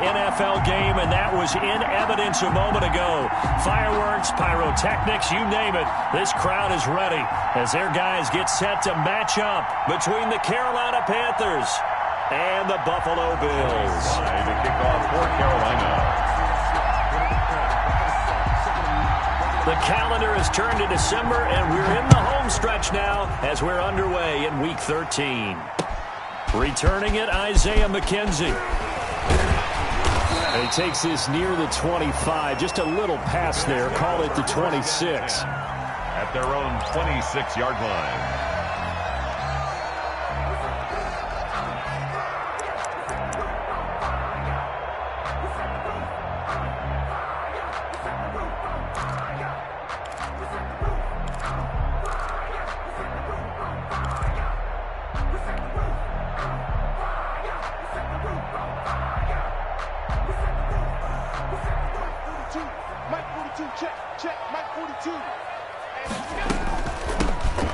NFL game, and that was in evidence a moment ago. Fireworks, pyrotechnics, you name it. This crowd is ready as their guys get set to match up between the Carolina Panthers and the Buffalo Bills. To kick off for Carolina. The calendar has turned to December, and we're in the home stretch now as we're underway in Week 13. Returning it, Isaiah McKenzie. And he takes this near the 25, just a little pass there, call it the 26. At their own 26-yard line.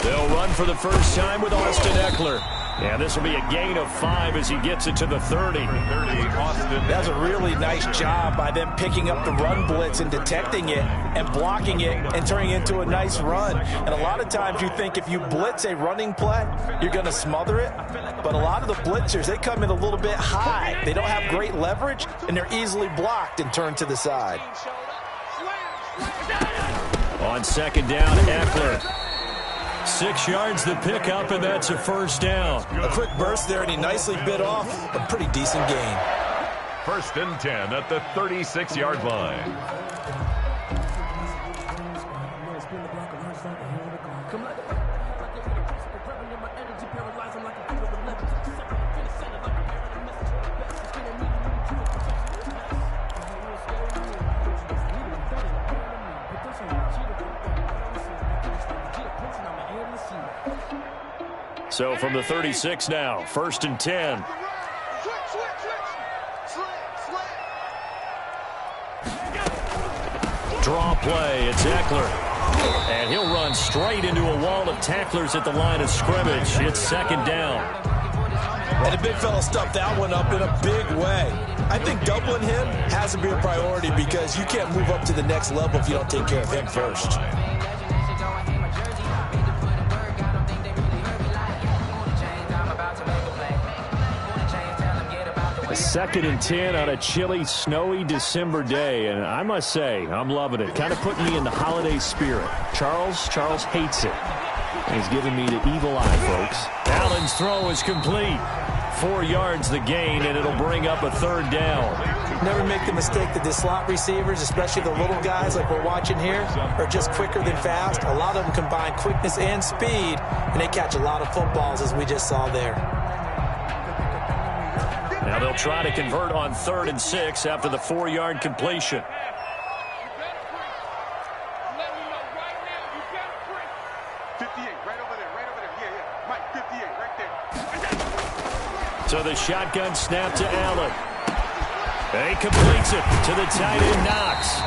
They'll run for the first time with Austin Eckler. And this will be a gain of 5 as he gets it to the 30. That's a really nice job by them picking up the run blitz and detecting it and blocking it and turning it into a nice run. And a lot of times you think if you blitz a running play, you're going to smother it. But a lot of the blitzers, they come in a little bit high. They don't have great leverage, and they're easily blocked and turned to the side. On second down, Eckler. 6 yards the pickup, and that's a first down. A quick burst there, and he nicely bit off a pretty decent gain. First and 10 at the 36-yard line. So from the 36 now, first and 10. Draw play, it's Eckler. And he'll run straight into a wall of tacklers at the line of scrimmage. It's second down. And the big fella stuffed that one up in a big way. I think doubling him has to be a priority because you can't move up to the next level if you don't take care of him first. Second and 10 on a chilly, snowy December day, and I must say, I'm loving it. Kind of putting me in the holiday spirit. Charles hates it. And he's giving me the evil eye, folks. Allen's throw is complete. 4 yards the gain, and it'll bring up a third down. Never make the mistake that the slot receivers, especially the little guys like we're watching here, are just quicker than fast. A lot of them combine quickness and speed, and they catch a lot of footballs, as we just saw there. Now they'll try to convert on 3rd and 6 after the 4-yard completion. So the shotgun snap to Allen. And he completes it to the tight end, Knox.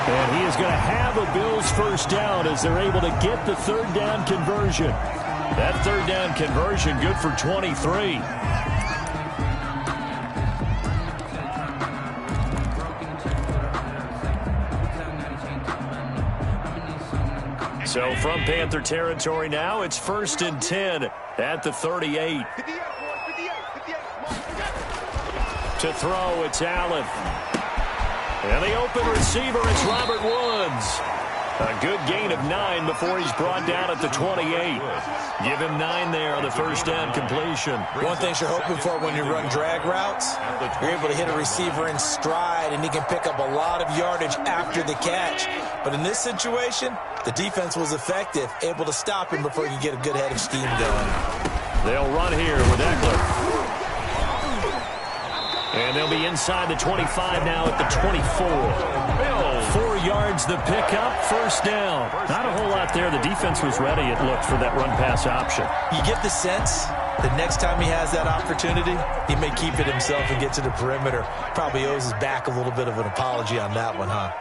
And he is going to have a Bills first down as they're able to get the 3rd down conversion. That 3rd down conversion good for 23. So from Panther territory now, it's 1st and 10 at the 38. To throw, it's Allen. And the open receiver, it's Robert Woods. A good gain of 9 before he's brought down at the 28. Give him 9 there on the first down completion. One thing you're hoping for when you run drag routes, you're able to hit a receiver in stride, and he can pick up a lot of yardage after the catch. But in this situation, the defense was effective, able to stop him before he could get a good head of steam going. They'll run here with Eckler. And they'll be inside the 25 now at the 24. 4 yards the pickup, first down. Not a whole lot there. The defense was ready, it looked, for that run-pass option. You get the sense the next time he has that opportunity, he may keep it himself and get to the perimeter. Probably owes his back a little bit of an apology on that one, huh?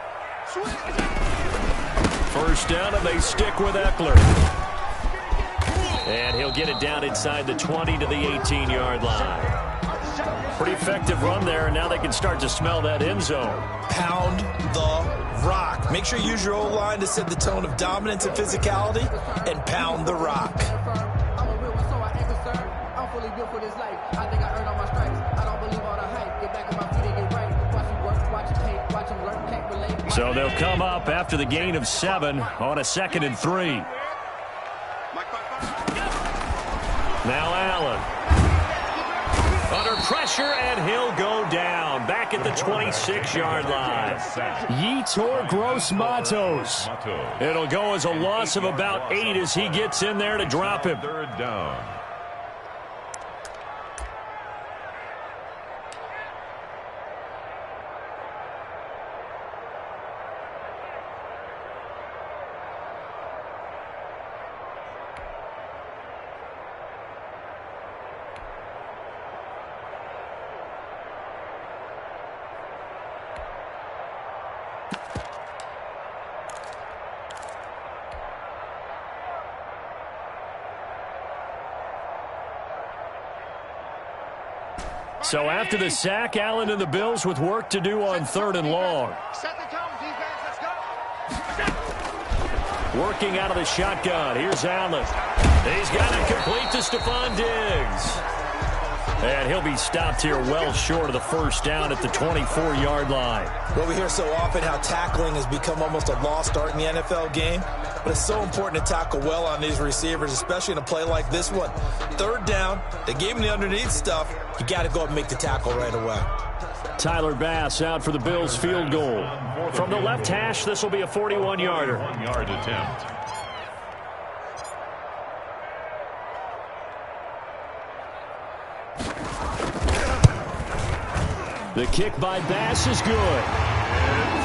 First down, and they stick with Eckler. And he'll get it down inside the 20 to the 18-yard line. Pretty effective run there, and now they can start to smell that end zone. Pound the rock. Make sure you use your O-line to set the tone of dominance and physicality, and pound the rock. So they'll come up after the gain of 7 on a 2nd and 3. Now Allen. Under pressure, and he'll go down. Back at the 26-yard line. Yetur Gross-Matos. It'll go as a loss of about 8 as he gets in there to drop him. 3rd down. So after the sack, Allen and the Bills with work to do on 3rd and long. Working out of the shotgun. Here's Allen. He's got it complete to Stephon Diggs. And he'll be stopped here well short of the 1st down at the 24-yard line. Well, we hear so often how tackling has become almost a lost art in the NFL game. But it's so important to tackle well on these receivers, especially in a play like this one. 3rd down, they gave him the underneath stuff. You got to go up and make the tackle right away. Tyler Bass out for the Bills field goal. From the left hash, this will be a 41-yarder. 1-yard attempt. The kick by Bass is good.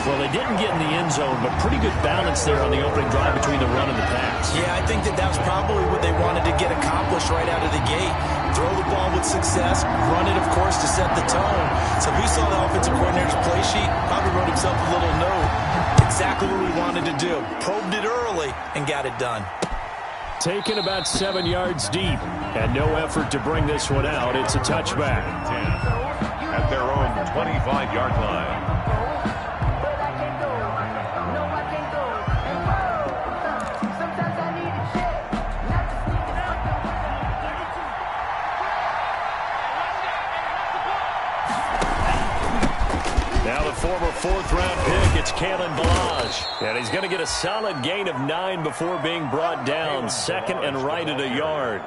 Well, they didn't get in the end zone, but pretty good balance there on the opening drive between the run and the pass. Yeah, I think that was probably what they wanted to get accomplished right out of the gate. Throw the ball with success, run it, of course, to set the tone. So if we saw the offensive coordinator's play sheet, probably wrote himself a little note. Exactly what we wanted to do. Probed it early and got it done. Taken about 7 yards deep, and no effort to bring this one out. It's a touchback. 10 at their own 25-yard line. Now the former 4th-round pick, it's Kalen Ballage. And he's going to get a solid gain of 9 before being brought down. 2nd and right at a yard.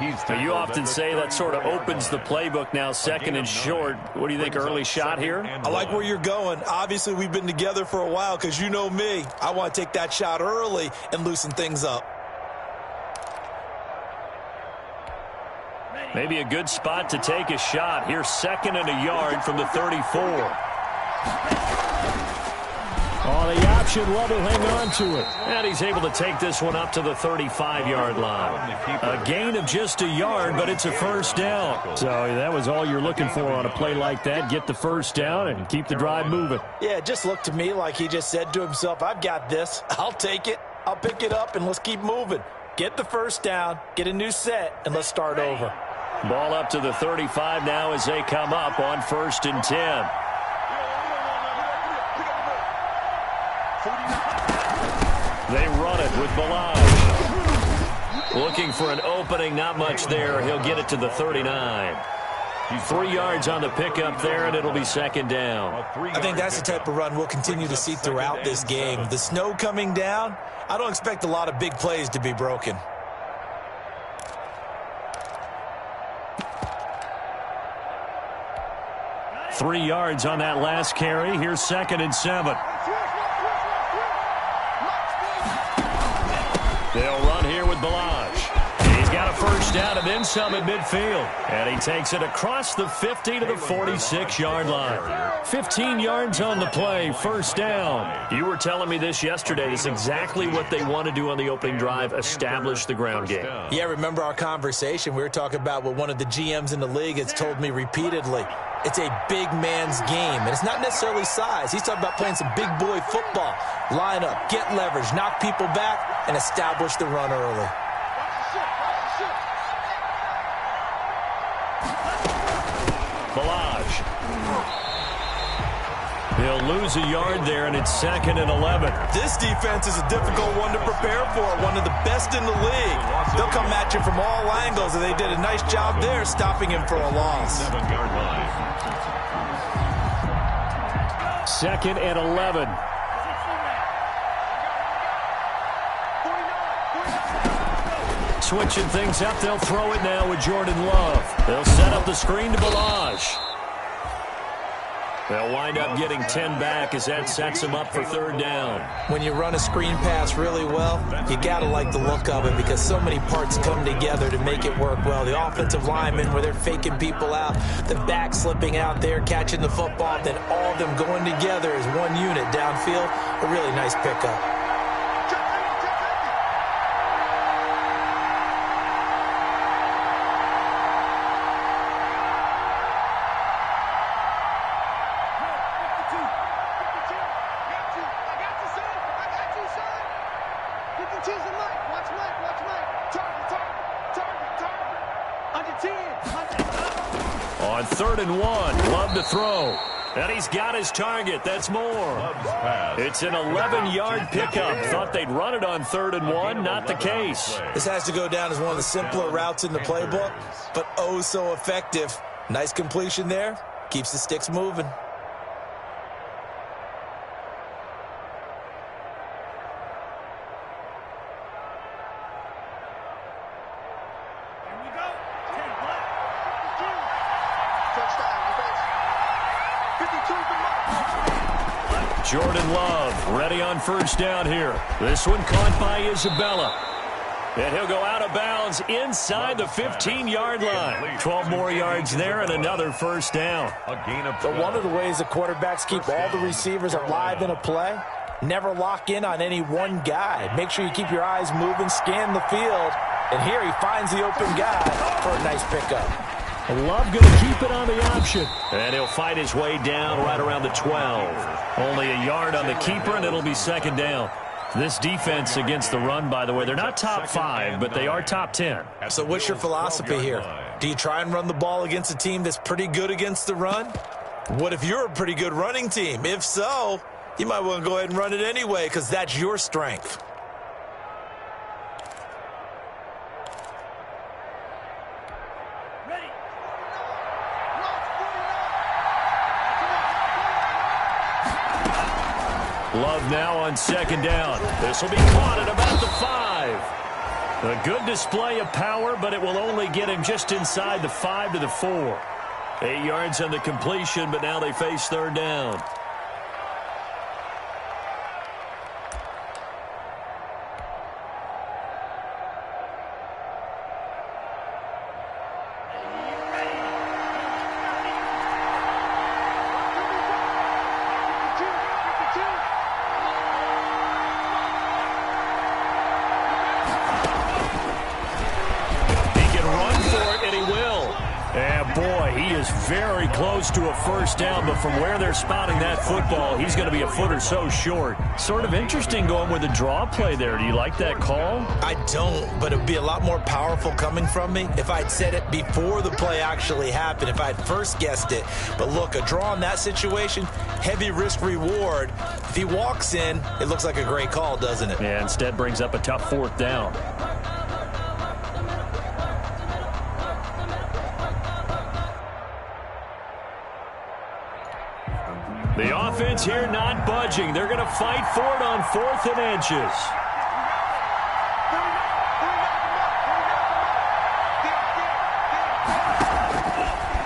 Now, you often say that sort of opens the playbook now, 2nd and short. What do you think, early shot here? I like where you're going. Obviously, we've been together for a while because you know me. I want to take that shot early and loosen things up. Maybe a good spot to take a shot. Here's 2nd and a yard from the 34. Oh, the option level, hang on to it. And he's able to take this one up to the 35-yard line. A gain of just a yard, but it's a 1st down. So that was all you're looking for on a play like that. Get the 1st down and keep the drive moving. Yeah, it just looked to me like he just said to himself, I've got this. I'll take it. I'll pick it up, and let's keep moving. Get the 1st down, get a new set, and let's start over. Ball up to the 35 now as they come up on 1st and 10. They run it with Ballage. Looking for an opening, not much there. He'll get it to the 39. 3 yards on the pickup there, and it'll be 2nd down. I think that's the type of run we'll continue to see throughout this game. The snow coming down, I don't expect a lot of big plays to be broken. Three yards on that last carry. Here's 2nd and 7. They'll run here with Ballage. He's got a 1st down and then some at midfield. And he takes it across the 50 to the 46-yard line. 15 yards on the play, 1st down. You were telling me this yesterday. This is exactly what they want to do on the opening drive, establish the ground game. Yeah, remember our conversation? We were talking about what one of the GMs in the league has told me repeatedly. It's a big man's game, and it's not necessarily size. He's talking about playing some big boy football. Line up, get leverage, knock people back, and establish the run early. He'll lose a yard there, and it's 2nd and 11. This defense is a difficult one to prepare for, one of the best in the league. They'll come at you from all angles, and they did a nice job there stopping him for a loss. 7-yard line. 2nd and 11. Switching things up, they'll throw it now with Jordan Love. They'll set up the screen to Balaj. They'll wind up getting 10 back as that sets them up for 3rd down. When you run a screen pass really well, you got to like the look of it because so many parts come together to make it work well. The offensive linemen, where they're faking people out, the back slipping out there, catching the football, then all of them going together as one unit downfield. A really nice pickup. On 3rd and 1, Love to throw. And he's got his target. That's more. It's an 11-yard pickup. Thought they'd run it on 3rd and 1. Not the case. This has to go down as one of the simpler routes in the playbook, but oh so effective. Nice completion there. Keeps the sticks moving. Jordan Love ready on 1st down here. This one caught by Isabella. And he'll go out of bounds inside the 15-yard line. 12 more yards there and another 1st down. So one of the ways the quarterbacks keep all the receivers alive in a play, never lock in on any one guy. Make sure you keep your eyes moving, scan the field. And here he finds the open guy for a nice pickup. Love going to keep it on the option. And he'll fight his way down right around the 12. Only a yard on the keeper, and it'll be 2nd down. This defense against the run, by the way, they're not top 5, but they are top 10. So what's your philosophy here? Do you try and run the ball against a team that's pretty good against the run? What if you're a pretty good running team? If so, you might want to go ahead and run it anyway because that's your strength. Love now on 2nd down. This will be caught at about the 5. A good display of power, but it will only get him just inside the 5 to the 4. 8 yards on the completion, but now they face 3rd down. Very close to a 1st down, but from where they're spotting that football, he's going to be a foot or so short. Sort of interesting going with a draw play there. Do you like that call? I don't, but it would be a lot more powerful coming from me if I'd said it before the play actually happened, if I'd first guessed it. But look, a draw in that situation, heavy risk reward. If he walks in, it looks like a great call, doesn't it? Yeah, instead brings up a tough 4th down. The offense here not budging. They're going to fight for it on 4th and inches.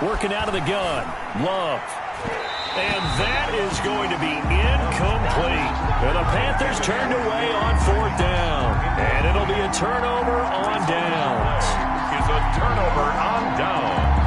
Working out of the gun. Love. And that is going to be incomplete. And the Panthers turned away on 4th down. And it'll be a turnover on downs. Is a turnover on downs.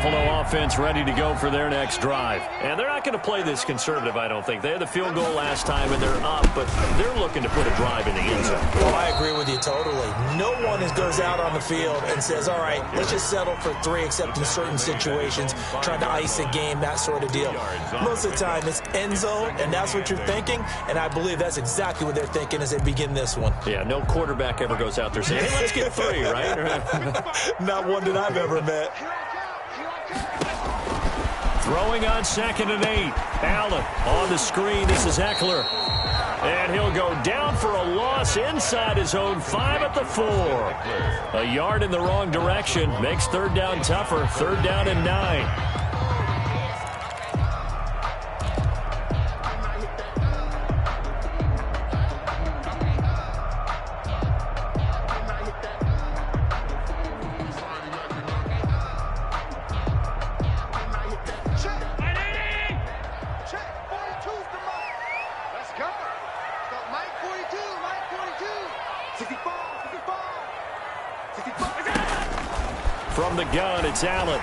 Buffalo offense ready to go for their next drive. And they're not going to play this conservative, I don't think. They had the field goal last time, and they're up, but they're looking to put a drive in the end zone. Well, I agree with you totally. No one goes out on the field and says, all right, let's just settle for 3, except in certain situations, trying to ice a game, that sort of deal. Most of the time, it's end zone, and that's what you're thinking, and I believe that's exactly what they're thinking as they begin this one. Yeah, no quarterback ever goes out there saying, hey, let's get 3, right? Not one that I've ever met. Throwing on 2nd and 8. Allen on the screen. This is Eckler. And he'll go down for a loss inside his own 5 at the 4. A yard in the wrong direction. Makes 3rd down tougher. 3rd down and 9. From the gun, it's Allen.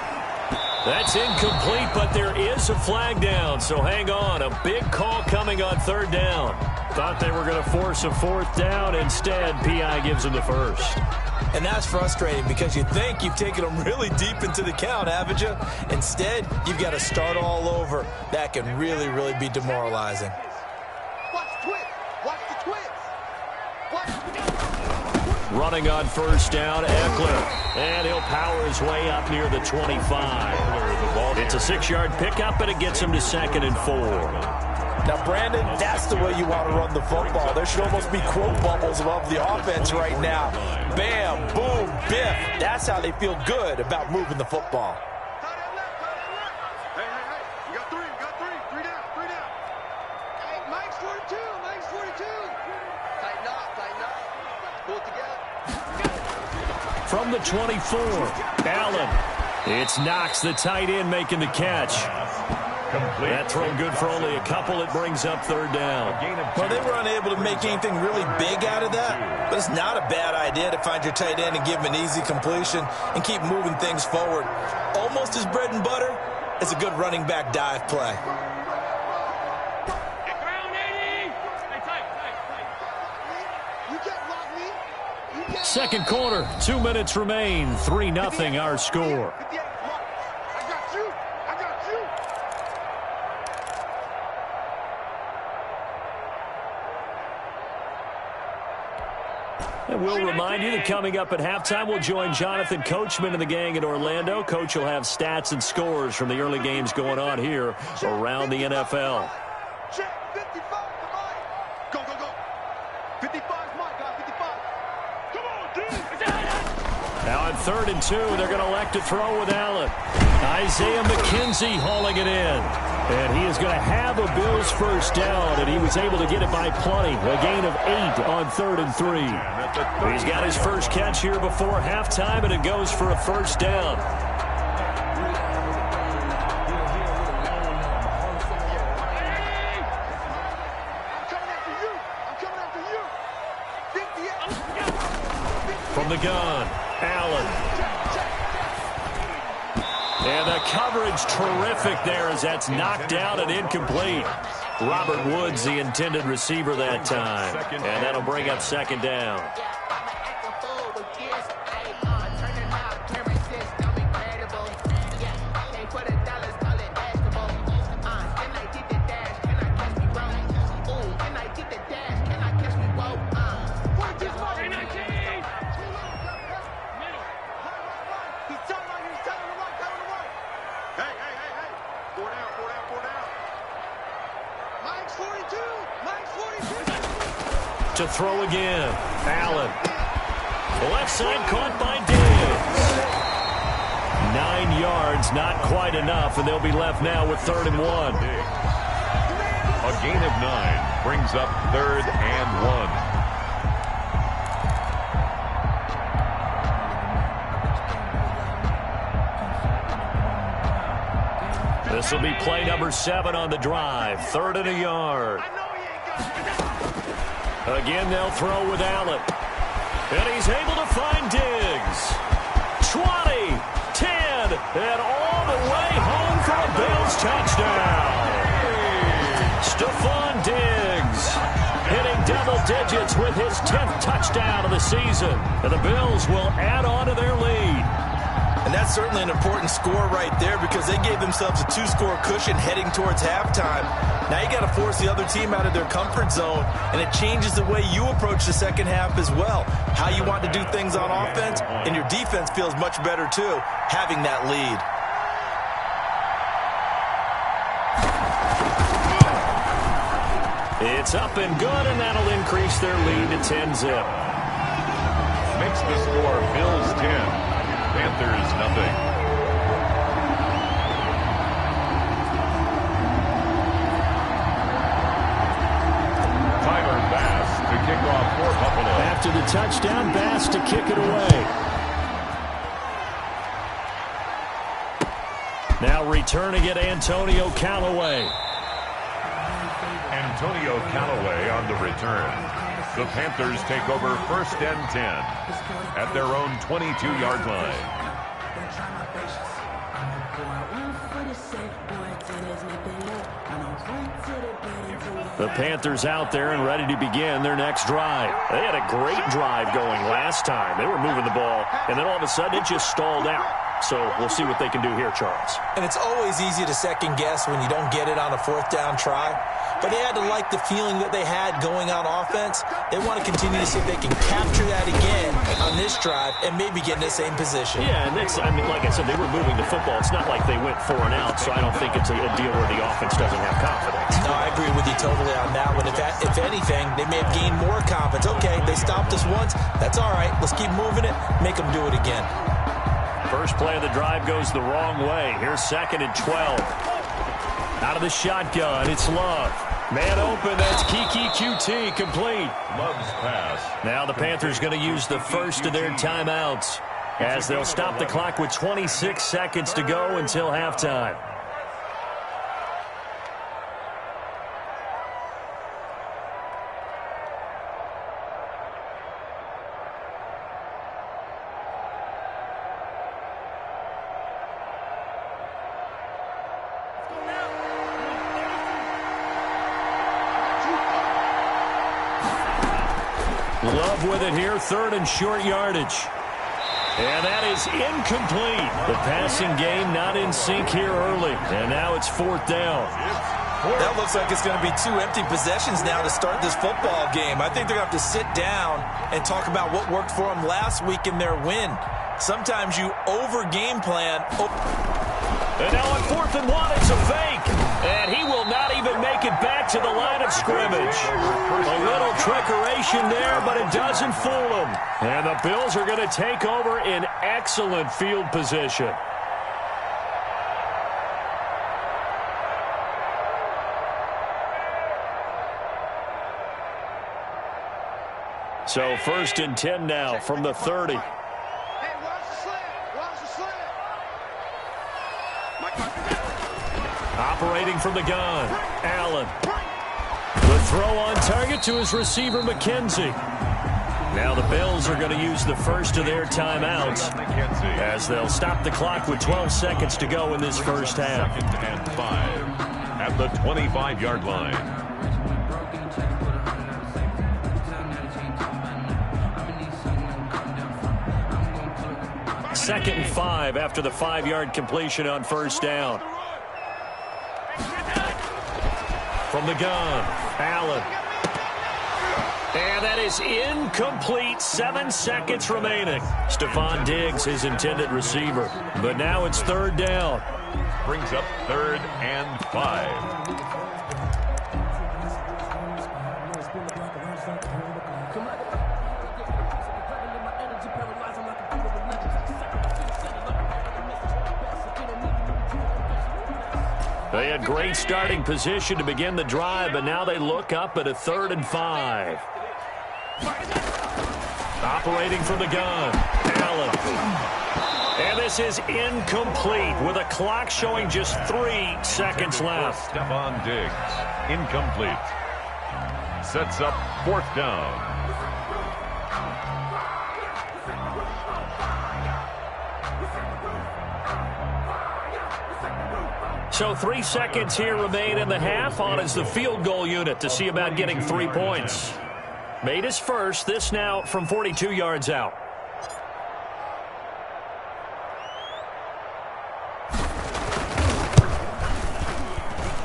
That's incomplete, but there is a flag down, so hang on. A big call coming on 3rd down. Thought they were going to force a 4th down. Instead, P.I. gives them the 1st. And that's frustrating because you think you've taken them really deep into the count, haven't you? Instead, you've got to start all over. That can really, really be demoralizing. Watch the twist. Watch the twist. Watch the twist. Running on 1st down, Eckler. And he'll power his way up near the 25. It's a 6-yard pickup, but it gets him to 2nd and 4. Now, Brandon, that's the way you want to run the football. There should almost be quote bubbles above the offense right now. Bam, boom, biff. That's how they feel good about moving the football. Hey, you got 3, you got 3. 3 down, 3 down. Hey, Mike's 42, Mike's 42. Tighten up. Pull it together. From the 24, Allen. It's Knox, the tight end, making the catch. That throw good for only a couple. It brings up 3rd down. Well, they were unable to make anything really big out of that, but it's not a bad idea to find your tight end and give him an easy completion and keep moving things forward. Almost as bread and butter as a good running back dive play. Second quarter, 2 minutes remain. 3-0 our score. I got you. And we'll remind you that coming up at halftime, we'll join Jonathan Coachman and the gang in Orlando. Coach will have stats and scores from the early games going on here around the NFL. Check 55 for Mike. Go. 55 is Mike, guys. 55. Come on, dude. Now on 3rd and 2, they're going to elect to throw with Allen. Isaiah McKenzie hauling it in. And he is going to have a Bills 1st down, and he was able to get it by plenty. A gain of 8 on 3rd and 3. He's got his first catch here before halftime, and it goes for a 1st down. From the gun, Allen. And the coverage terrific there as that's knocked down and incomplete. Robert Woods, the intended receiver that time. And that'll bring up 2nd down. To throw again. Allen. Left side caught by Diggs. 9 yards, not quite enough, and they'll be left now with 3rd and 1. A gain of 9 brings up 3rd and 1. This will be play number 7 on the drive. 3rd and a yard. Again, they'll throw with Allen. And he's able to find Diggs. 20, 10, and all the digits with his 10th touchdown of the season. And the Bills will add on to their lead. And that's certainly an important score right there because they gave themselves a 2-score cushion heading towards halftime. Now you got to force the other team out of their comfort zone, and it changes the way you approach the second half as well. How you want to do things on offense, and your defense feels much better too, having that lead. It's up and good, and that'll increase their lead to 10-zip. Makes the score Bills 10, Panthers nothing. Tyler Bass to kick off for Buffalo. After the touchdown, Bass to kick it away. Now returning it, Antonio Callaway. Antonio Callaway on the return. The Panthers take over 1st and 10 at their own 22-yard line. The Panthers out there and ready to begin their next drive. They had a great drive going last time. They were moving the ball, and then all of a sudden it just stalled out. So we'll see what they can do here, Charles. And it's always easy to second guess when you don't get it on a 4th down try. But they had to like the feeling that they had going on offense. They want to continue to see if they can capture that again on this drive and maybe get in the same position. Yeah, and that's, I mean, like I said, they were moving the football. It's not like they went 4 and out, so I don't think it's a deal where the offense doesn't have confidence. No, I agree with you totally on that one. If anything, they may have gained more confidence. Okay, they stopped us once. That's all right. Let's keep moving it. Make them do it again. First play of the drive goes the wrong way. Here's 2nd and 12. Out of the shotgun, it's Love. Man open, that's Kiki QT, complete. Love's pass. Now the Panthers going to use the first of their timeouts as they'll stop the clock with 26 seconds to go until halftime. Love with it here, 3rd and short yardage. And that is incomplete. The passing game not in sync here early. And now it's 4th down. That looks like it's going to be 2 empty possessions now to start this football game. I think they're going to have to sit down and talk about what worked for them last week in their win. Sometimes you over-game plan. And now on 4th and 1, it's a fake. And he will not even make it back to the line of scrimmage. A little trickeration there, but it doesn't fool him. And the Bills are going to take over in excellent field position. So 1st and 10 now from the 30. Hey, watch the slant. Watch the slant. Operating from the gun, Allen. The throw on target to his receiver, McKenzie. Now the Bills are going to use the first of their timeouts as they'll stop the clock with 12 seconds to go in this first half. 2nd and 5 at the 25-yard line. Second and 5 after the 5-yard completion on 1st down. From the gun, Allen. And that is incomplete. 7 seconds remaining. Stephon Diggs, his intended receiver. But now it's 3rd down. Brings up 3rd and 5. They had great starting position to begin the drive, but now they look up at a 3rd and 5. Operating from the gun, Allen. And this is incomplete with a clock showing just 3 seconds left. Stephon Diggs, incomplete. Sets up 4th down. So 3 seconds here remain in the half. On is the field goal unit to see about getting 3 points. Made his first. This now from 42 yards out.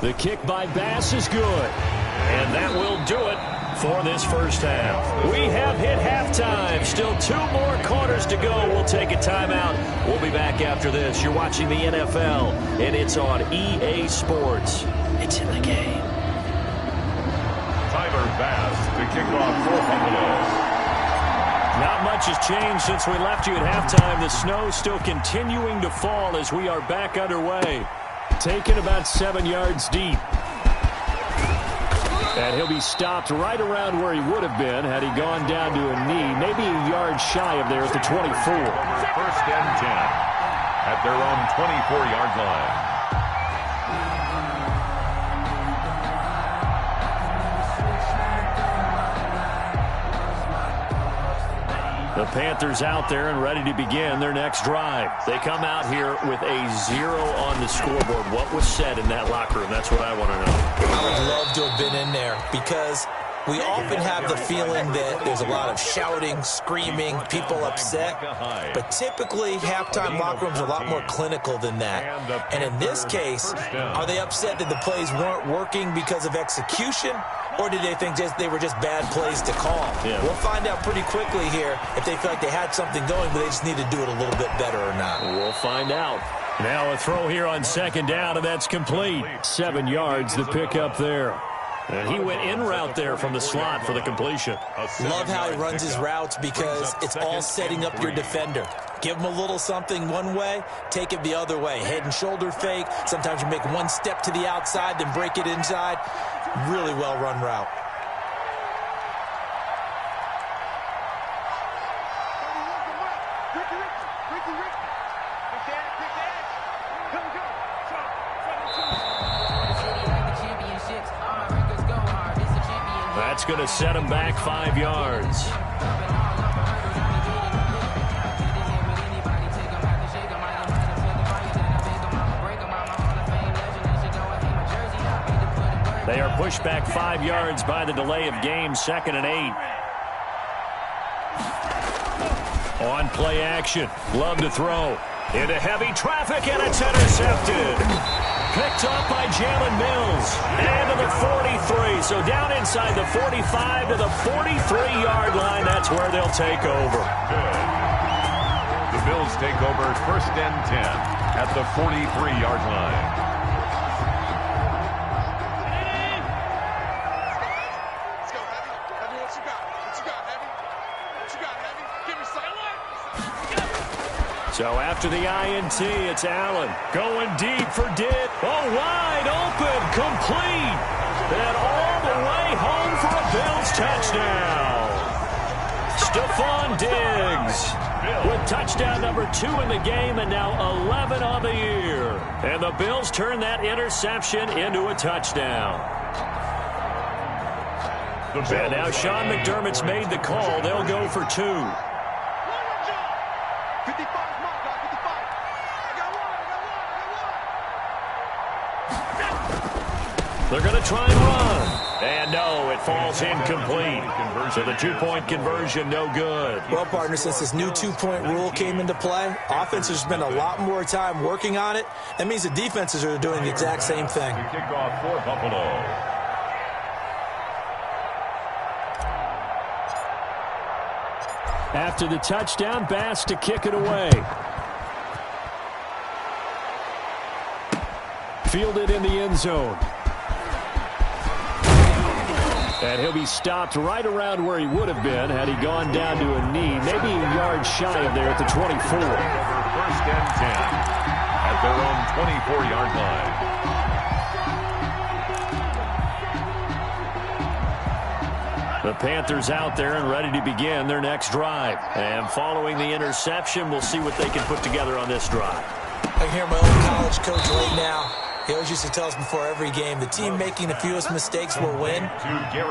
The kick by Bass is good. And that will do it for this first half. We have hit halftime. Still 2 more quarters to go. We'll take a timeout. We'll be back after this. You're watching the NFL, and it's on EA Sports. It's in the game. Tyler Bass to kick off for Buffalo. Not much has changed since we left you at halftime. The snow still continuing to fall as we are back underway. Taken about 7 yards deep. And he'll be stopped right around where he would have been had he gone down to a knee, maybe a yard shy of there at the 24. First and 10 at their own 24-yard line. The Panthers out there and ready to begin their next drive. They come out here with a 0 on the scoreboard. What was said in that locker room? That's what I want to know. I would love to have been in there because we often have the feeling that there's a lot of shouting, screaming, people upset. But typically, halftime locker rooms are a lot more clinical than that. And in this case, are they upset that the plays weren't working because of execution? Or did they think they were just bad plays to call? Yeah. We'll find out pretty quickly here if they feel like they had something going, but they just need to do it a little bit better or not. We'll find out. Now a throw here on second down, and that's complete. 7 yards, the pickup there. And he went in route there from the slot for the completion. Love how he runs his routes because it's all setting up your defender. Give him a little something one way, take it the other way. Head and shoulder fake. Sometimes you make one step to the outside, then break it inside. Really well-run route. That's going to set him back 5 yards. They are pushed back 5 yards by the delay of game, 2nd and 8. On play action, Love to throw. Into heavy traffic, and it's intercepted. Picked up by Jalen Mills. And to the 43. So down inside the 45 to the 43-yard line. That's where they'll take over. Good. The Bills take over 1st and 10 at the 43-yard line. So after the INT, it's Allen going deep for Ditt. Oh, wide open, complete. And all the way home for a Bills touchdown. Stephon Diggs with touchdown number 2 in the game and now 11 on the year. And the Bills turn that interception into a touchdown. And now Sean McDermott's made the call. They'll go for 2. They're going to try and run. And no, it falls incomplete. So the 2-point conversion, no good. Well, partner, since this new 2-point rule came into play, offense has spent a lot more time working on it. That means the defenses are doing the exact same thing. Kickoff for Buffalo. After the touchdown, Bass to kick it away. Fielded in the end zone. And he'll be stopped right around where he would have been had he gone down to a knee, maybe a yard shy of there at the 24. 1st and 10 at their own 24-yard line. The Panthers out there and ready to begin their next drive. And following the interception, we'll see what they can put together on this drive. I can hear my old college coach right now. He always used to tell us before every game, the team making the fewest mistakes will win.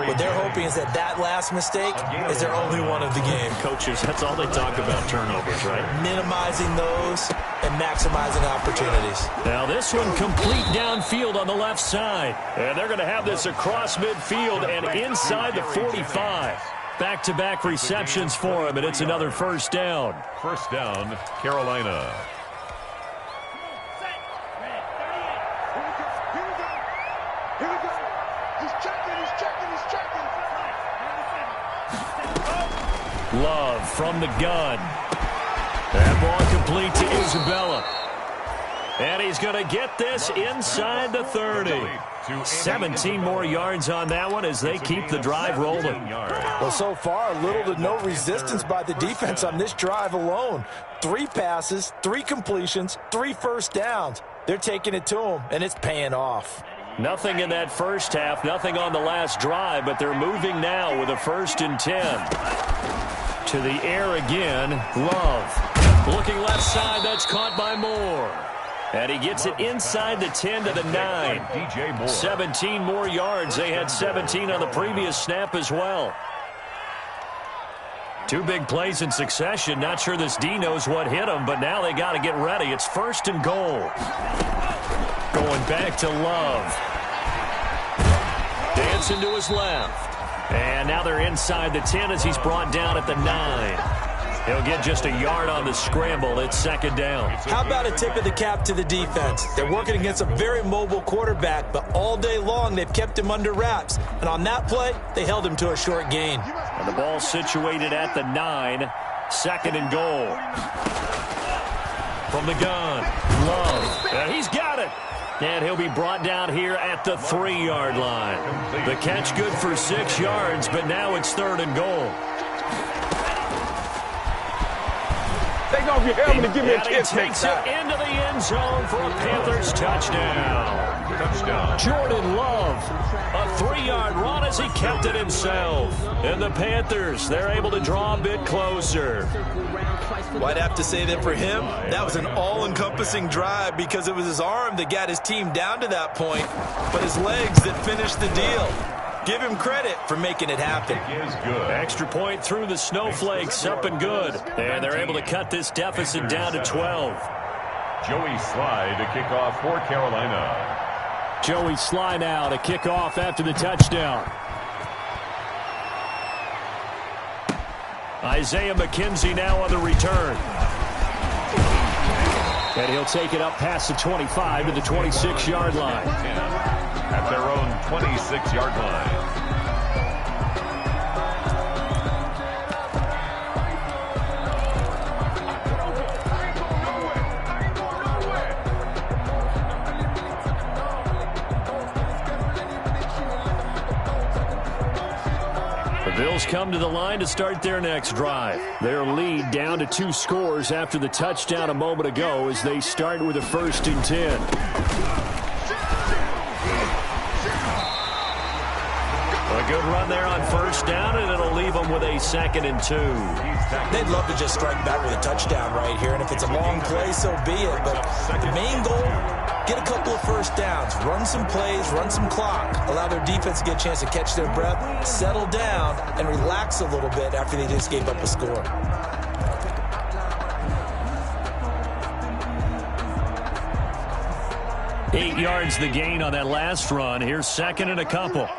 What they're hoping is that that last mistake is their only one of the game. Coaches, that's all they talk about, turnovers, right? Minimizing those and maximizing opportunities. Now this one complete downfield on the left side. And they're going to have this across midfield and inside the 45. Back-to-back receptions for him, and it's another first down. First down, Carolina. Here we go. He's checking. Love from the gun. That ball complete to Isabella. And he's going to get this inside the 30. 17 more yards on that one as they keep the drive rolling. Well, so far, little to no resistance by the defense on this drive alone. 3 passes, 3 completions, 3 first downs. They're taking it to them, and it's paying off. Nothing in that first half, nothing on the last drive, but they're moving now with a 1st and 10. To the air again, Love. Looking left side, that's caught by Moore. And he gets it inside the 10 to the 9. 17 more yards. They had 17 on the previous snap as well. 2 big plays in succession. Not sure this D knows what hit him, but now they got to get ready. It's 1st and goal. Going back to Love. Dancing to his left. And now they're inside the 10 as he's brought down at the 9. He'll get just a yard on the scramble. It's 2nd down. How about a tip of the cap to the defense? They're working against a very mobile quarterback, but all day long they've kept him under wraps. And on that play, they held him to a short gain. And the ball situated at the 9. 2nd and goal. From the gun, Love. And he's got it. And he'll be brought down here at the 3-yard line. The catch good for 6 yards, but now it's 3rd and goal. Take off your helmet and give me a kiss. kiss. He takes it into the end zone for a Panthers touchdown. Jordan Love, a 3-yard run as he kept it himself. And the Panthers, they're able to draw a bit closer. Well, I'd have to say that for him, that was an all-encompassing drive because it was his arm that got his team down to that point, but his legs that finished the deal. Give him credit for making it happen. Extra point through the snowflakes, up and good. And they're able to cut this deficit down to 12. Joey Sly to kick off for Carolina. Joey Sly now to kick off after the touchdown. Isaiah McKenzie now on the return. And he'll take it up past the 25 to the 26-yard line. At their own 26-yard line. The Bills come to the line to start their next drive. Their lead down to 2 scores after the touchdown a moment ago as they start with a 1st and 10. A good run there on 1st down, and it'll leave them with a 2nd and 2. They'd love to just strike back with a touchdown right here, and if it's a long play, so be it. But the main goal, get a couple of first downs, run some plays, run some clock, allow their defense to get a chance to catch their breath, settle down, and relax a little bit after they just gave up a score. Eight yards the gain on that last run. Here's 2nd and a couple.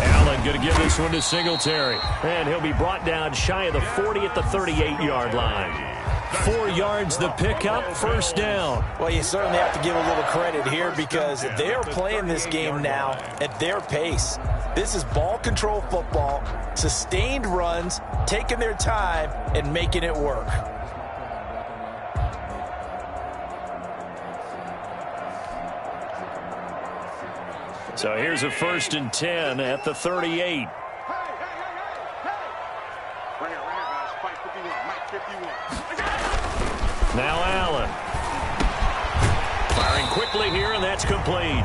Allen going to give this one to Singletary. And he'll be brought down shy of the 40 at the 38-yard line. 4 yards the pickup, 1st down. Well, you certainly have to give a little credit here because they're playing this game now at their pace. This is ball control football, sustained runs, taking their time, and making it work. So here's a 1st and 10 at the 38. Now Allen. Firing quickly here, and that's complete.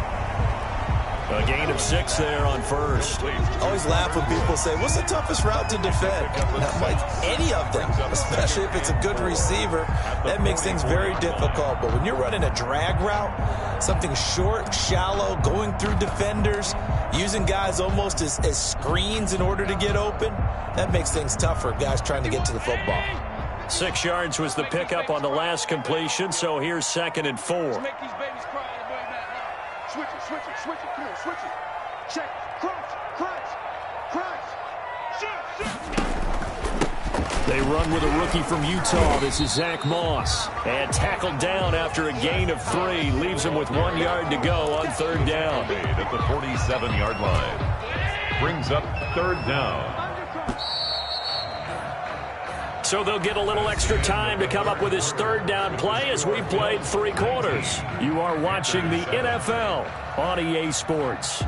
A gain of 6 there on 1st. Always laugh when people say, what's the toughest route to defend? I'm like, any of them, especially if it's a good receiver. That makes things very difficult. But when you're running a drag route, something short, shallow, going through defenders, using guys almost as screens in order to get open, that makes things tough for guys trying to get to the football. 6 yards was the pickup on the last completion, so here's 2nd and 4. Switch it, switch it, switch it. Come on, switch it. Check. Crunch, crunch, crunch. They run with a rookie from Utah. This is Zach Moss. And tackled down after a gain of 3. Leaves him with 1 yard to go on 3rd down. At the 47-yard line. Brings up 3rd down. So they'll get a little extra time to come up with his 3rd down play as we played 3 quarters. You are watching the NFL on EA Sports.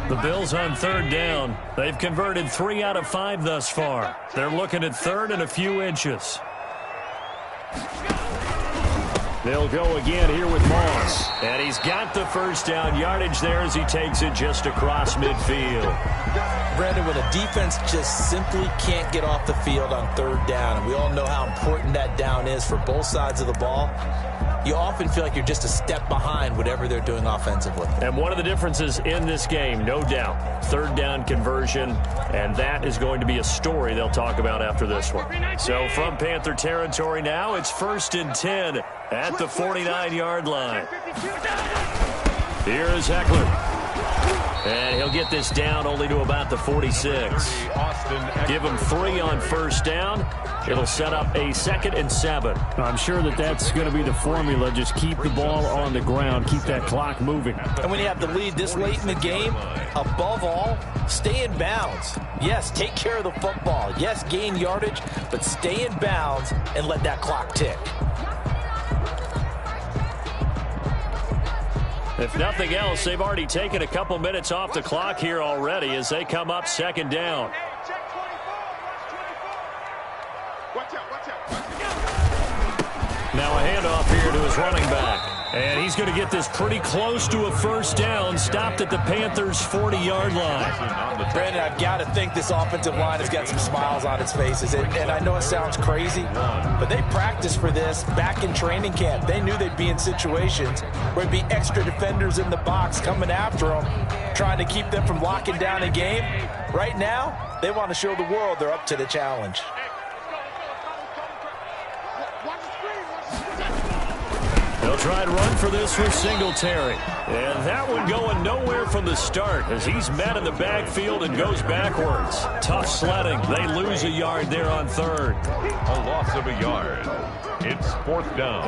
The Bills on 3rd down. They've converted 3 out of 5 thus far. They're looking at 3rd and a few inches. They'll go again here with Moss. And he's got the 1st down yardage there as he takes it just across midfield. Brandon, when a defense just simply can't get off the field on 3rd down, and we all know how important that down is for both sides of the ball, you often feel like you're just a step behind whatever they're doing offensively. And one of the differences in this game, no doubt, 3rd down conversion, and that is going to be a story they'll talk about after this one. So from Panther territory now, it's 1st and 10 at the 49-yard line. Here is Eckler. And he'll get this down only to about the 46. Give him 3 on 1st down. It'll set up a 2nd and 7. I'm sure that's going to be the formula. Just keep the ball on the ground. Keep that clock moving. And when you have the lead this late in the game, above all, stay in bounds. Yes, take care of the football. Yes, gain yardage, but stay in bounds and let that clock tick. If nothing else, they've already taken a couple minutes off the clock here already as they come up 2nd down. Now a handoff here to his running back. And he's going to get this pretty close to a 1st down, stopped at the Panthers' 40-yard line. Brandon, I've got to think this offensive line has got some smiles on its faces. And I know it sounds crazy, but they practiced for this back in training camp. They knew they'd be in situations where there'd be extra defenders in the box coming after them, trying to keep them from locking down a game. Right now, they want to show the world they're up to the challenge. They'll try and run for this with Singletary. And that one going nowhere from the start as he's met in the backfield and goes backwards. Tough sledding. They lose a yard there on 3rd. A loss of a yard. It's 4th down.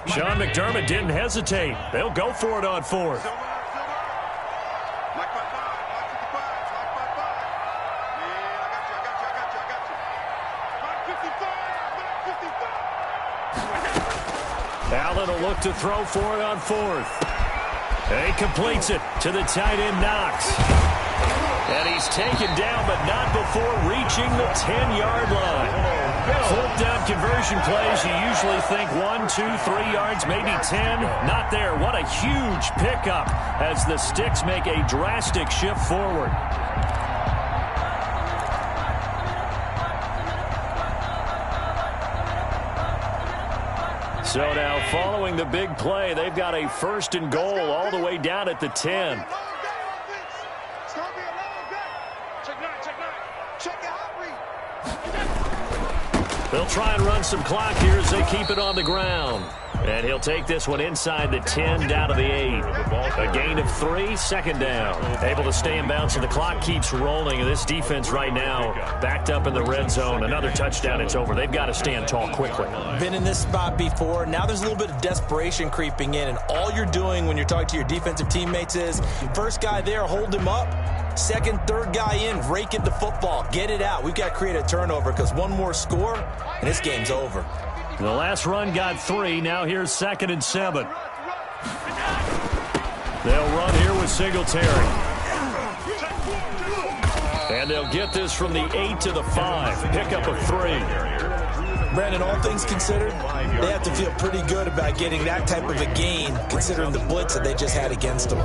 Sean McDermott didn't hesitate. They'll go for it on 4th. Allen will look to throw for it on 4th. And he completes it to the tight end Knox. And he's taken down, but not before reaching the 10-yard line. 4th down conversion plays, you usually think 1, 2, 3 yards, maybe 10. Not there. What a huge pickup as the Sticks make a drastic shift forward. So now following the big play, they've got a 1st and goal all the way down at the 10. They'll try and run some clock here as they keep it on the ground. And he'll take this one inside the 10 down to the 8. A gain of 3, 2nd down. Able to stay in bounds, and the clock keeps rolling. And this defense right now backed up in the red zone. Another touchdown, it's over. They've got to stand tall quickly. Been in this spot before. Now there's a little bit of desperation creeping in. And all you're doing when you're talking to your defensive teammates is, first guy there, hold him up. 2nd, 3rd guy in, rake at the football. Get it out. We've got to create a turnover because one more score, and this game's over. The last run got 3. Now here's 2nd and 7. They'll run here with Singletary. And they'll get this from the 8 to the 5. Pickup of 3. Brandon, all things considered, they have to feel pretty good about getting that type of a gain considering the blitz that they just had against them.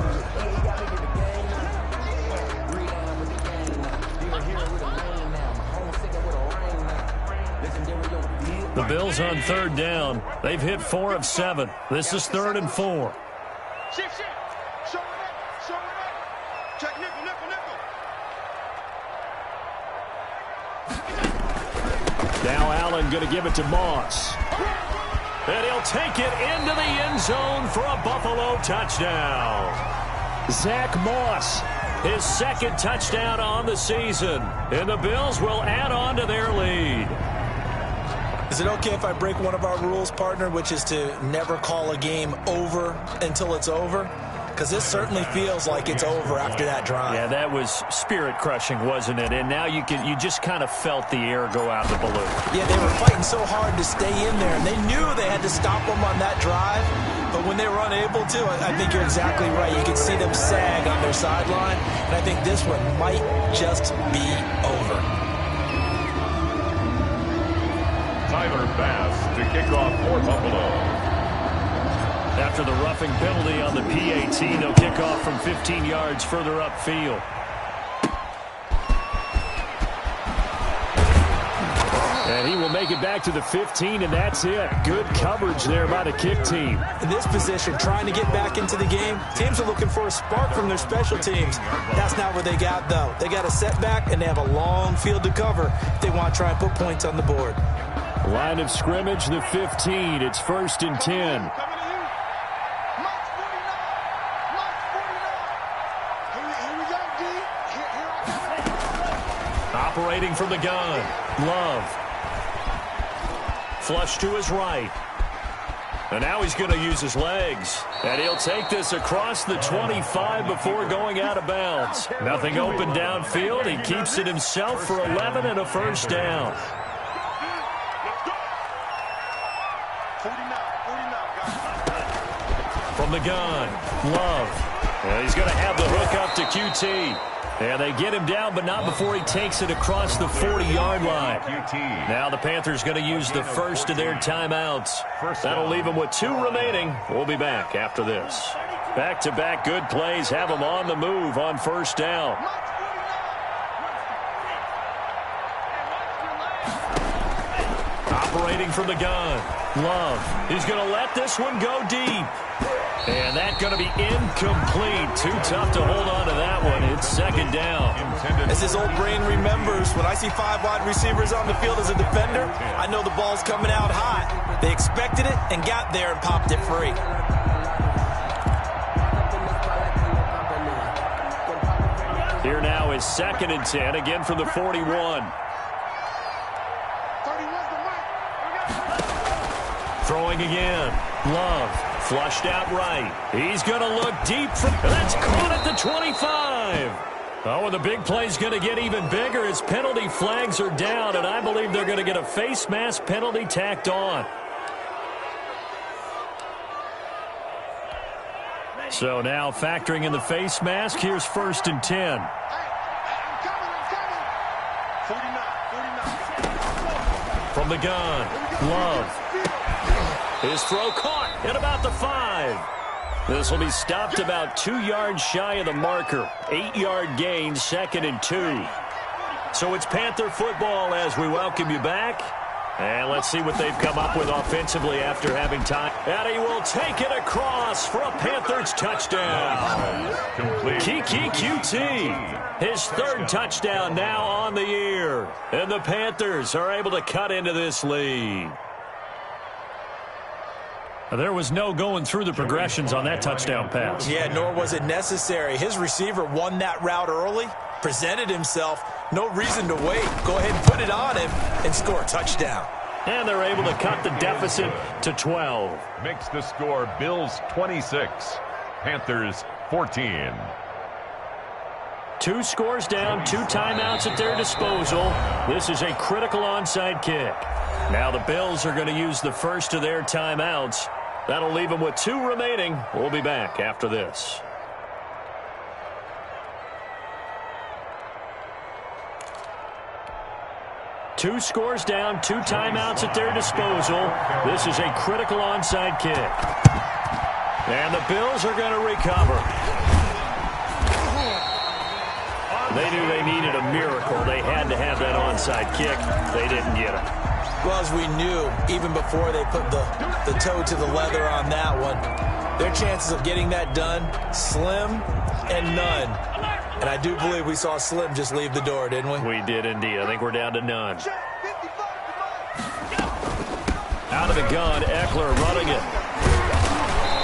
The Bills on third down. They've hit 4 of 7. This is 3rd and 4. Shift. Show it up. Check nickel. Now Allen going to give it to Moss. And he'll take it into the end zone for a Buffalo touchdown. Zach Moss, his 2nd touchdown on the season. And the Bills will add on to their lead. Is it okay if I break one of our rules, partner, which is to never call a game over until it's over? Because this certainly feels like it's over after that drive. Yeah, that was spirit-crushing, wasn't it? And now you just kind of felt the air go out of the balloon. Yeah, they were fighting so hard to stay in there, and they knew they had to stop them on that drive. But when they were unable to, I think you're exactly right. You could see them sag on their sideline, and I think this one might just be over. Tyler Bass to kick off for Buffalo. After the roughing penalty on the PAT, they'll kick off from 15 yards further upfield. And he will make it back to the 15, and that's it. Good coverage there by the kick team. In this position, trying to get back into the game, teams are looking for a spark from their special teams. That's not what they got, though. They got a setback, and they have a long field to cover if they want to try and put points on the board. Line of scrimmage, the 15. It's 1st and 10. Operating from the gun, Love. Flush to his right. And now he's going to use his legs. And he'll take this across the 25 before going out of bounds. Nothing open downfield. He keeps it himself for 11 and a 1st down. From the gun, Love. And he's going to have the hook up to QT. And they get him down, but not before he takes it across the 40-yard line. Now the Panthers going to use the first of their timeouts. That'll leave them with 2 remaining. We'll be back after this. Back-to-back good plays have them on the move on 1st down. Operating from the gun, Love. He's going to let this one go deep. And that's going to be incomplete. Too tough to hold on to that one. It's 2nd down. As his old brain remembers, when I see 5 wide receivers on the field as a defender, I know the ball's coming out hot. They expected it and got there and popped it free. Here now is 2nd and 10, again from the 41. Throwing again. Love. Flushed out right. He's going to look deep. That's caught at the 25. Oh, and the big play's going to get even bigger as penalty flags are down, and I believe they're going to get a face mask penalty tacked on. So now factoring in the face mask, here's 1st and 10. From the gun, Love. His throw caught at about the 5. This will be stopped about 2 yards shy of the marker. 8-yard gain, 2nd and 2. So it's Panther football as we welcome you back. And let's see what they've come up with offensively after having time. And he will take it across for a Panthers touchdown. Kiki QT, his 3rd touchdown now on the year. And the Panthers are able to cut into this lead. There was no going through the progressions on that touchdown pass. Yeah, nor was it necessary. His receiver won that route early, presented himself. No reason to wait. Go ahead and put it on him and score a touchdown. And they're able to cut the deficit to 12. Makes the score Bills 26, Panthers 14. 2 scores down, 2 timeouts at their disposal. This is a critical onside kick. Now the Bills are going to use the first of their timeouts. That'll leave them with 2 remaining. We'll be back after this. Two scores down, 2 timeouts at their disposal. This is a critical onside kick. And the Bills are going to recover. They knew they needed a miracle. They had to have that onside kick. They didn't get it. well as we knew, even before they put the toe to the leather on that one, their chances of getting that done, slim and none. And I do believe we saw Slim just leave the door, didn't we? We did indeed. I think we're down to none. Out of the gun, Eckler running it.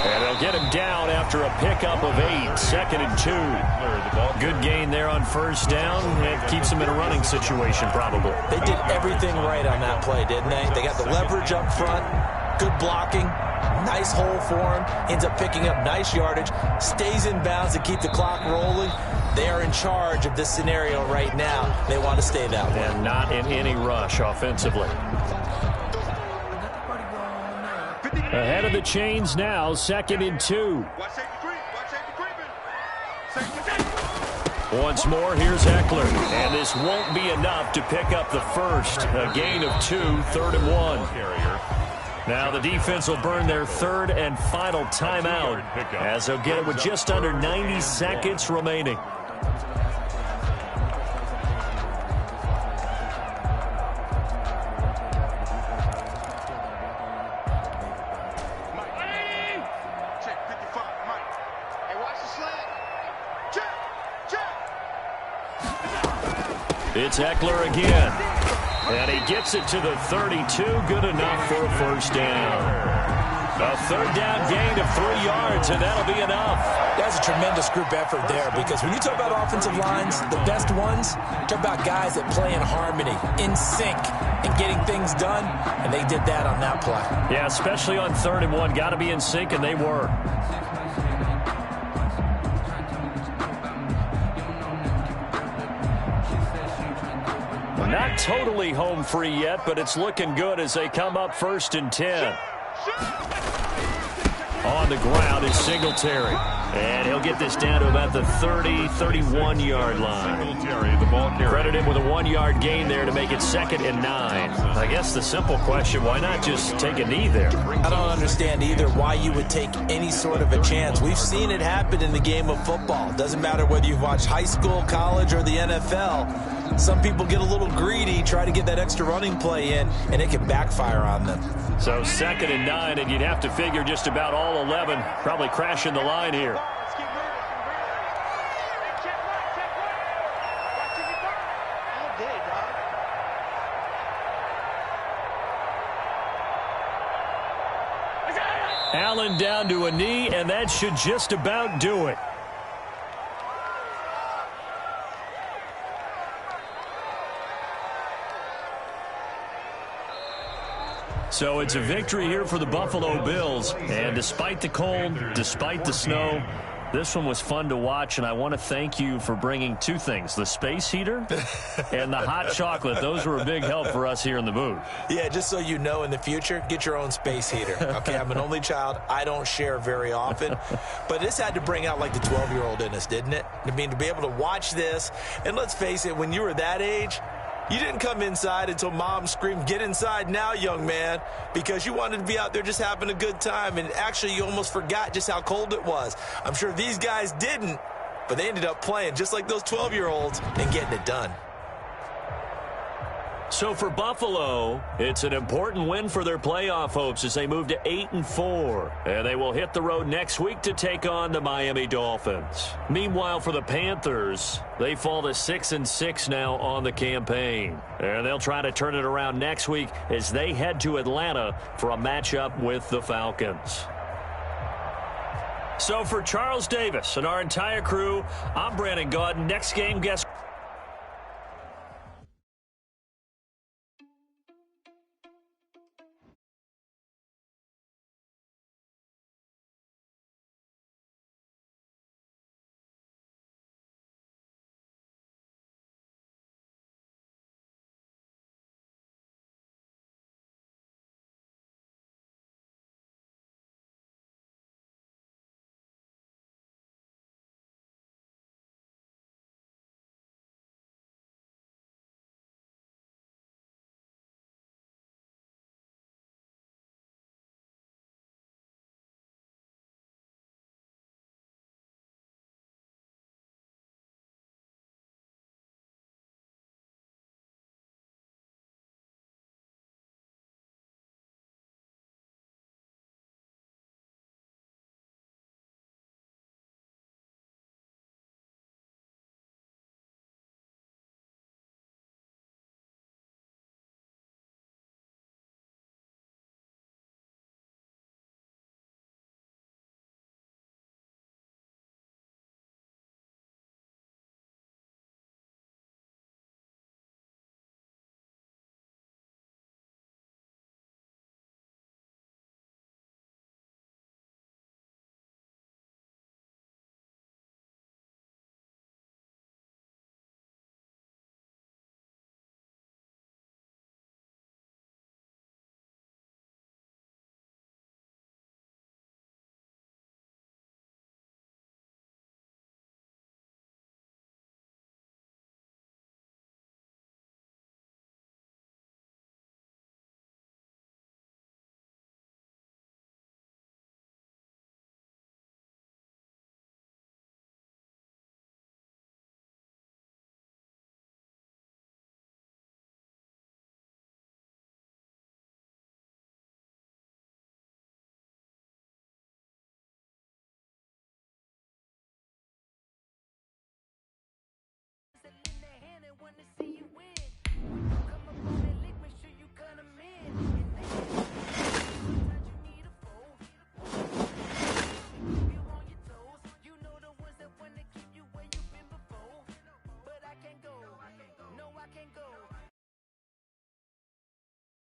And they'll get him down after a pickup of 8, 2nd and 2. Good gain there on first down. It keeps them in a running situation, probably. They did everything right on that play, didn't they? They got the leverage up front, good blocking, nice hole for him, ends up picking up nice yardage, stays in bounds to keep the clock rolling. They are in charge of this scenario right now. They want to stay that way. And not in any rush offensively. Ahead of the chains now, 2nd and 2. Once more, here's Eckler. And this won't be enough to pick up the first. A gain of 2, 3rd and 1. Now the defense will burn their 3rd and final timeout as they'll get it with just under 90 seconds remaining. It's Eckler again. And he gets it to the 32. Good enough for a first down. A 3rd down gain of 3 yards, and that'll be enough. That's a tremendous group effort there, because when you talk about offensive lines, the best ones, talk about guys that play in harmony, in sync, and getting things done, and they did that on that play. Yeah, especially on 3rd and 1. Got to be in sync, and they were. Not totally home free yet, but it's looking good as they come up 1st and 10. On the ground is Singletary. And he'll get this down to about the 30, 31-yard line. Credit him with a 1-yard gain there to make it 2nd and 9. I guess the simple question, why not just take a knee there? I don't understand either why you would take any sort of a chance. We've seen it happen in the game of football. Doesn't matter whether you've watched high school, college, or the NFL. Some people get a little greedy, try to get that extra running play in, and it can backfire on them. So 2nd and 9, and you'd have to figure just about all 11 probably crashing the line here. Allen down to a knee, and that should just about do it. So it's a victory here for the Buffalo Bills. And despite the cold, despite the snow, this one was fun to watch, and I want to thank you for bringing 2 things, the space heater and the hot chocolate. Those were a big help for us here in the booth. Yeah, just so you know, in the future, get your own space heater. Okay, I'm an only child. I don't share very often. But this had to bring out, like, the 12-year-old in us, didn't it? I mean, to be able to watch this, and let's face it, when you were that age, you didn't come inside until Mom screamed, "Get inside now, young man," because you wanted to be out there just having a good time, and actually you almost forgot just how cold it was. I'm sure these guys didn't, but they ended up playing just like those 12-year-olds and getting it done. So for Buffalo, it's an important win for their playoff hopes as they move to 8-4. And they will hit the road next week to take on the Miami Dolphins. Meanwhile, for the Panthers, they fall to 6-6 now on the campaign. And they'll try to turn it around next week as they head to Atlanta for a matchup with the Falcons. So for Charles Davis and our entire crew, I'm Brandon Gaudin. Next game, guess